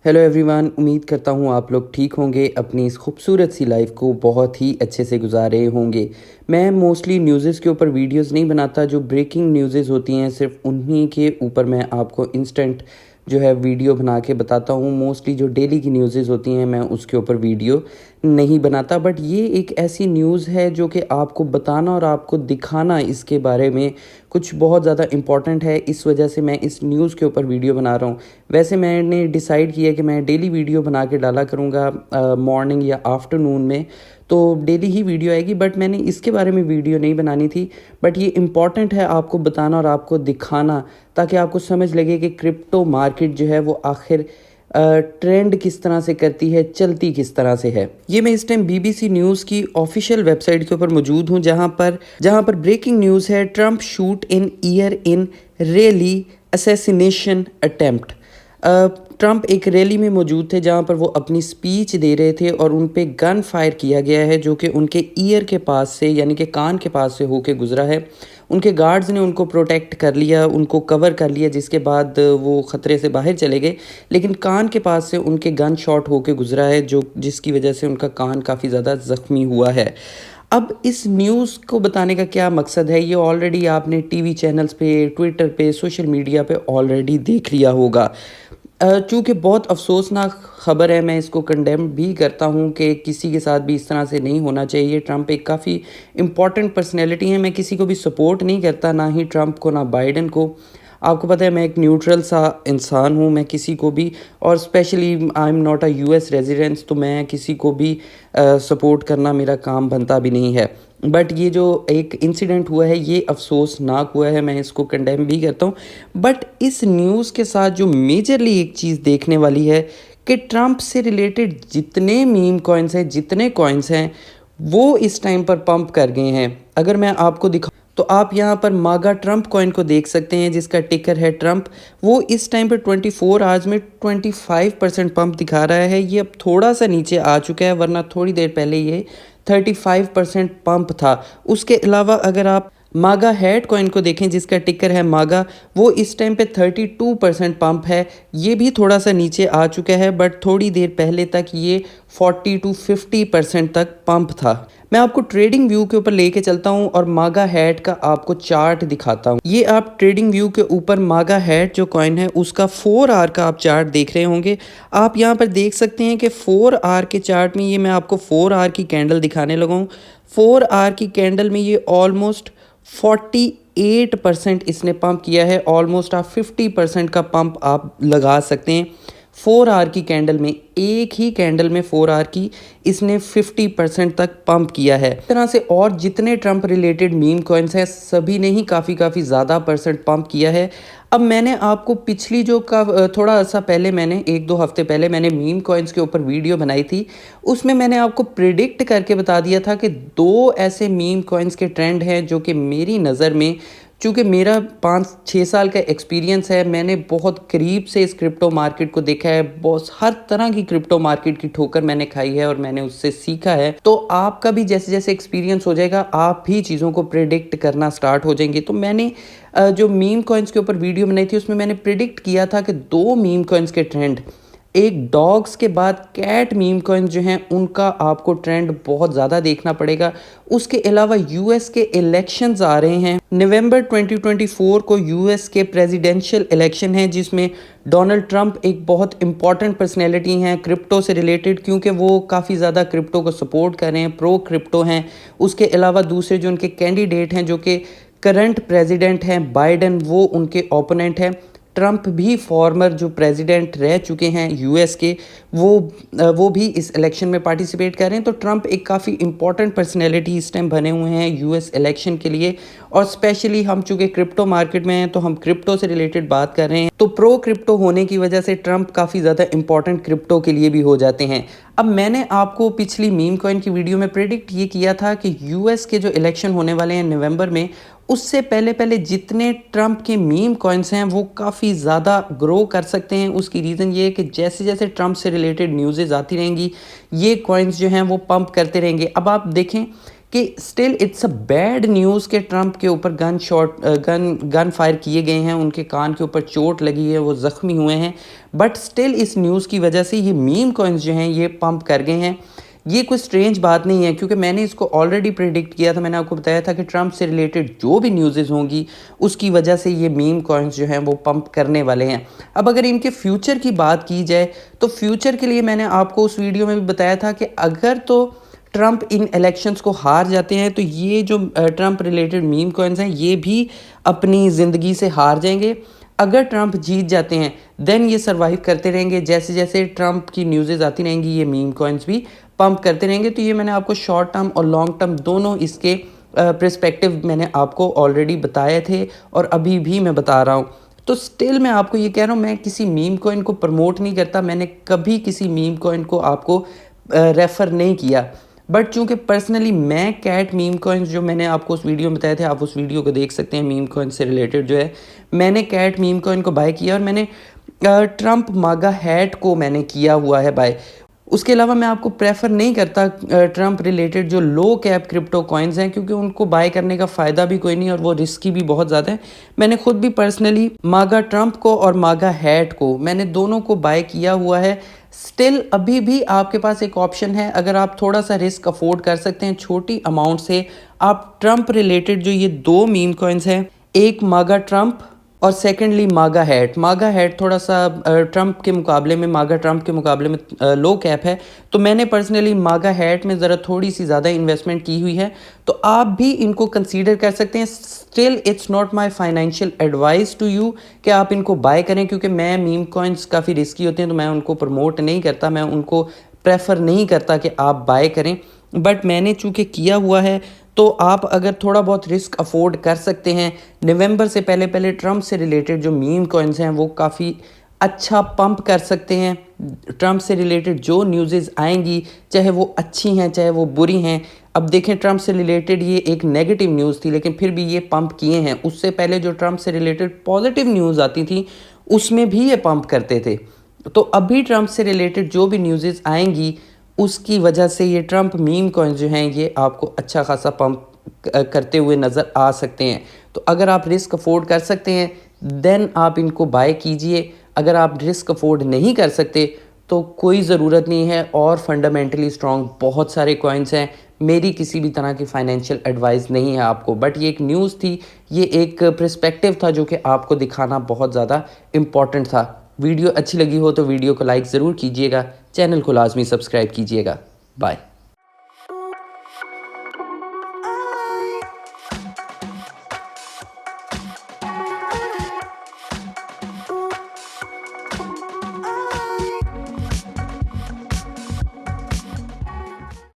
Hello everyone, उम्मीद करता हूँ आप लोग ठीक होंगे, अपनी इस खूबसूरत सी लाइफ को बहुत ही अच्छे से गुजार रहे होंगे। मैं मोस्टली न्यूज़ेस के ऊपर वीडियोस नहीं बनाता। जो ब्रेकिंग न्यूज़ेस होती हैं सिर्फ उन्हीं के ऊपर मैं आपको इंस्टेंट जो है वीडियो बना के बताता हूँ। मोस्टली जो डेली की न्यूज़ेस होती हैं मैं उसके ऊपर वीडियो नहीं बनाता। बट ये एक ऐसी न्यूज़ है जो कि आपको बताना और आपको दिखाना इसके बारे में कुछ बहुत ज़्यादा इम्पॉर्टेंट है। इस वजह से मैं इस न्यूज़ के ऊपर वीडियो बना रहा हूँ। वैसे मैंने डिसाइड किया कि मैं डेली वीडियो बना के डाला करूँगा मॉर्निंग या आफ्टरनून में, तो डेली ही वीडियो आएगी। बट मैंने इसके बारे में वीडियो नहीं बनानी थी। बट ये इम्पॉर्टेंट है आपको बताना और आपको दिखाना, ताकि आपको समझ लगे कि क्रिप्टो मार्केट जो है वो आखिर ट्रेंड किस तरह से करती है, चलती किस तरह से है। ये मैं इस टाइम बीबीसी न्यूज़ की ऑफिशियल वेबसाइट के ऊपर मौजूद हूँ, जहाँ पर ब्रेकिंग न्यूज़ है, Trump shoot in year in rally assassination attempt. Trump एक रैली में मौजूद थे जहां पर वो अपनी स्पीच दे रहे थे और उन पे गन फायर किया गया है, जो कि उनके ईयर के पास से यानी कि कान के पास से होके गुजरा है। उनके गार्ड्स ने उनको प्रोटेक्ट कर लिया, उनको कवर कर लिया, जिसके बाद वो ख़तरे से बाहर चले गए। लेकिन कान के पास से उनके गन शॉट होके गुजरा है, जिसकी वजह से उनका कान काफ़ी ज़्यादा ज़ख्मी हुआ है। अब इस न्यूज़ को बताने का क्या मकसद है, ये ऑलरेडी आपने टीवी चैनल्स पे, ट्विटर पे, सोशल मीडिया पे ऑलरेडी देख लिया होगा। चूँकि बहुत अफसोसनाक ख़बर है, मैं इसको कंडेम भी करता हूँ कि किसी के साथ भी इस तरह से नहीं होना चाहिए। ट्रंप एक काफ़ी इम्पॉर्टेंट पर्सनैलिटी है। मैं किसी को भी सपोर्ट नहीं करता, ना ही ट्रंप को ना बाइडन को। आपको पता है मैं एक न्यूट्रल सा इंसान हूँ, मैं किसी को भी, और specially I am not a US residence, तो मैं किसी को भी सपोर्ट करना मेरा काम बनता भी नहीं है। बट ये जो एक इंसिडेंट हुआ है ये अफसोसनाक हुआ है, मैं इसको कंडेम भी करता हूँ। बट इस न्यूज़ के साथ जो मेजरली एक चीज़ देखने वाली है कि ट्रंप से रिलेटेड जितने मीम कॉइन्स हैं, जितने कॉइन्स हैं, वो इस टाइम पर पंप कर गए हैं। अगर मैं आपको दिखा तो आप यहाँ पर मागा ट्रंप कॉइन को देख सकते हैं, जिसका टिकर है ट्रंप। वो इस टाइम पर 24 आवर्स में 25% पंप दिखा रहा है। ये अब थोड़ा सा नीचे आ चुका है, वरना थोड़ी देर पहले ये 35% पंप था। उसके अलावा अगर आप मागा हेड कॉइन को देखें, जिसका टिकर है मागा, वो इस टाइम पे 32% पंप है। ये भी थोड़ा सा नीचे आ चुका है, बट थोड़ी देर पहले तक ये 40 to 50% तक पंप था। मैं आपको ट्रेडिंग व्यू के ऊपर लेके चलता हूँ और मागा हेड का आपको चार्ट दिखाता हूँ। ये आप ट्रेडिंग व्यू के ऊपर मागा हेड जो कॉइन है उसका 4 आवर का आप चार्ट देख रहे होंगे। आप यहाँ पर देख सकते हैं कि 4 आवर के चार्ट में, ये मैं आपको 4 आवर की कैंडल दिखाने लगा हूँ। 4 आवर की कैंडल में ये ऑलमोस्ट 48% इसने पंप किया है। ऑलमोस्ट आप 50% का पंप आप लगा सकते हैं 4 आवर की कैंडल में। एक ही कैंडल में 4 आवर की इसने 50% तक पंप किया है। इस तरह से और जितने ट्रंप रिलेटेड मीम कॉइन्स हैं सभी ने ही काफ़ी ज़्यादा परसेंट पंप किया है। अब मैंने आपको पिछली जो थोड़ा अर्सा पहले, मैंने 1-2 हफ्ते पहले मैंने मीम कॉइन्स के ऊपर वीडियो बनाई थी। उसमें मैंने आपको प्रिडिक्ट करके बता दिया था कि 2 ऐसे मीम कॉइन्स के ट्रेंड हैं जो कि मेरी नज़र में, चूँकि मेरा 5-6 साल का एक्सपीरियंस है, मैंने बहुत करीब से इस क्रिप्टो मार्केट को देखा है। बहुत हर तरह की क्रिप्टो मार्केट की ठोकर मैंने खाई है और मैंने उससे सीखा है। तो आपका भी जैसे जैसे एक्सपीरियंस हो जाएगा, आप भी चीज़ों को प्रिडिक्ट करना स्टार्ट हो जाएंगे। तो मैंने जो मीम कॉइन्स के ऊपर वीडियो बनाई थी उसमें मैंने प्रिडिक्ट किया था कि 2 मीम कॉइन्स के ट्रेंड, एक डॉग्स के बाद कैट मीम कॉइन जो हैं उनका आपको ट्रेंड बहुत ज़्यादा देखना पड़ेगा। उसके अलावा यूएस के इलेक्शंस आ रहे हैं। नवंबर 2024 को यूएस के प्रेसिडेंशियल इलेक्शन हैं, जिसमें डोनाल्ड ट्रंप एक बहुत इंपॉर्टेंट पर्सनैलिटी हैं क्रिप्टो से रिलेटेड, क्योंकि वो काफ़ी ज़्यादा क्रिप्टो को सपोर्ट कर रहे हैं, प्रो क्रिप्टो हैं। उसके अलावा दूसरे जो उनके कैंडिडेट हैं, जो कि करंट प्रेसिडेंट हैं बाइडन, वो उनके ओपोनेंट हैं। ट्रंप भी फॉर्मर जो प्रेसिडेंट रह चुके हैं यूएस के, वो भी इस इलेक्शन में पार्टिसिपेट कर रहे हैं। तो ट्रंप एक काफ़ी इंपॉर्टेंट पर्सनैलिटी इस टाइम बने हुए हैं यूएस इलेक्शन के लिए। और स्पेशली हम चूँकि क्रिप्टो मार्केट में हैं तो हम क्रिप्टो से रिलेटेड बात कर रहे हैं, तो प्रो क्रिप्टो होने की वजह से ट्रंप काफ़ी ज़्यादा इंपॉर्टेंट क्रिप्टो के लिए भी हो जाते हैं। अब मैंने आपको पिछली मीम कॉइन की वीडियो में प्रेडिक्ट ये किया था कि यूएस के जो इलेक्शन होने वाले हैं नवंबर में, उससे पहले पहले जितने ट्रंप के मीम कॉइन्स हैं वो काफ़ी ज़्यादा ग्रो कर सकते हैं। उसकी रीज़न ये है कि जैसे जैसे ट्रंप से रिलेटेड न्यूज़ेज़ आती रहेंगी, ये कॉइन्स जो हैं वो पंप करते रहेंगे। अब आप देखें कि still it's a bad news के ट्रंप के ऊपर गन फायर किए गए हैं, उनके कान के ऊपर चोट लगी है, वो ज़ख्मी हुए हैं, बट स्टिल इस न्यूज़ की वजह से ये मीम कॉइन्स जो हैं ये पंप कर गए हैं। ये कोई स्ट्रेंज बात नहीं है, क्योंकि मैंने इसको ऑलरेडी प्रिडिक्ट किया था। मैंने आपको बताया था कि ट्रंप से रिलेटेड जो भी न्यूज़ेज़ होंगी उसकी वजह से ये मीम कॉइन्स जो हैं वो पंप करने वाले हैं। अब अगर इनके फ्यूचर की बात की जाए तो फ्यूचर के लिए मैंने आपको उस वीडियो में भी बताया था कि अगर तो ट्रंप इन इलेक्शंस को हार जाते हैं तो ये जो ट्रंप रिलेटेड मीम कॉइन्स हैं ये भी अपनी ज़िंदगी से हार जाएंगे। अगर ट्रंप जीत जाते हैं देन ये सर्वाइव करते रहेंगे, जैसे जैसे ट्रंप की न्यूज़ेज़ आती रहेंगी ये मीम कॉइन्स भी पंप करते रहेंगे। तो ये मैंने आपको शॉर्ट टर्म और लॉन्ग टर्म दोनों इसके पर्सपेक्टिव मैंने आपको ऑलरेडी बताए थे और अभी भी मैं बता रहा हूँ। तो स्टिल मैं आपको ये कह रहा हूँ, मैं किसी मीम कॉइन को प्रमोट नहीं करता, मैंने कभी किसी मीम कॉइन को आपको रेफ़र नहीं किया। बट चूंकि पर्सनली मैं कैट मीम कॉइन्स जो मैंने आपको उस वीडियो में बताए थे, आप उस वीडियो को देख सकते हैं, मीम कॉइन से रिलेटेड जो है मैंने कैट मीम कॉइन को बाय किया और मैंने ट्रंप मागा हैट को मैंने किया हुआ है बाय। उसके अलावा मैं आपको प्रेफर नहीं करता ट्रंप रिलेटेड जो लो कैप क्रिप्टो कॉइन्स हैं, क्योंकि उनको बाय करने का फ़ायदा भी कोई नहीं और वो रिस्की भी बहुत ज़्यादा है। मैंने खुद भी पर्सनली मागा ट्रंप को और मागा हैट को मैंने दोनों को बाय किया हुआ है। स्टिल अभी भी आपके पास एक ऑप्शन है, अगर आप थोड़ा सा रिस्क अफोर्ड कर सकते हैं छोटी अमाउंट से, आप ट्रंप रिलेटेड जो ये दो मीम कॉइन्स हैं, एक मागा ट्रंप और सेकेंडली मागा हैट थोड़ा सा ट्रंप के मुकाबले में, मागा ट्रंप के मुकाबले में लो कैप है, तो मैंने पर्सनली मागा हैट में ज़रा थोड़ी सी ज़्यादा इन्वेस्टमेंट की हुई है। तो आप भी इनको कंसीडर कर सकते हैं। Still it's not my financial advice to you कि आप इनको बाय करें, क्योंकि मैं मीम कॉइन्स काफ़ी रिस्की होते हैं तो मैं उनको प्रमोट नहीं करता, मैं उनको प्रेफर नहीं करता कि आप बाय करें। बट मैंने चूँकि किया हुआ है तो आप अगर थोड़ा बहुत रिस्क अफोर्ड कर सकते हैं, नवंबर से पहले पहले ट्रंप से रिलेटेड जो मीम कॉइन्स हैं वो काफ़ी अच्छा पंप कर सकते हैं। ट्रंप से रिलेटेड जो न्यूज़ेज़ आएंगी, चाहे वो अच्छी हैं चाहे वो बुरी हैं। अब देखें, ट्रंप से रिलेटेड ये एक नेगेटिव न्यूज़ थी लेकिन फिर भी ये पंप किए हैं। उससे पहले जो ट्रंप से रिलेटेड पॉजिटिव न्यूज़ आती थी उसमें भी ये पंप करते थे। तो अभी ट्रंप से रिलेटेड जो भी न्यूज़ेज़ आएंगी उसकी वजह से ये ट्रंप मीम कॉइन्स जो हैं ये आपको अच्छा खासा पंप करते हुए नज़र आ सकते हैं। तो अगर आप रिस्क अफोर्ड कर सकते हैं देन आप इनको बाय कीजिए। अगर आप रिस्क अफोर्ड नहीं कर सकते तो कोई ज़रूरत नहीं है, और फंडामेंटली स्ट्रॉन्ग बहुत सारे कॉइन्स हैं। मेरी किसी भी तरह की फाइनेंशियल एडवाइस नहीं है आपको, बट ये एक न्यूज़ थी, ये एक पर्सपेक्टिव था जो कि आपको दिखाना बहुत ज़्यादा इम्पॉर्टेंट था। वीडियो अच्छी लगी हो तो वीडियो को लाइक ज़रूर कीजिएगा, चैनल को लाजमी सब्सक्राइब कीजिएगा। बाय।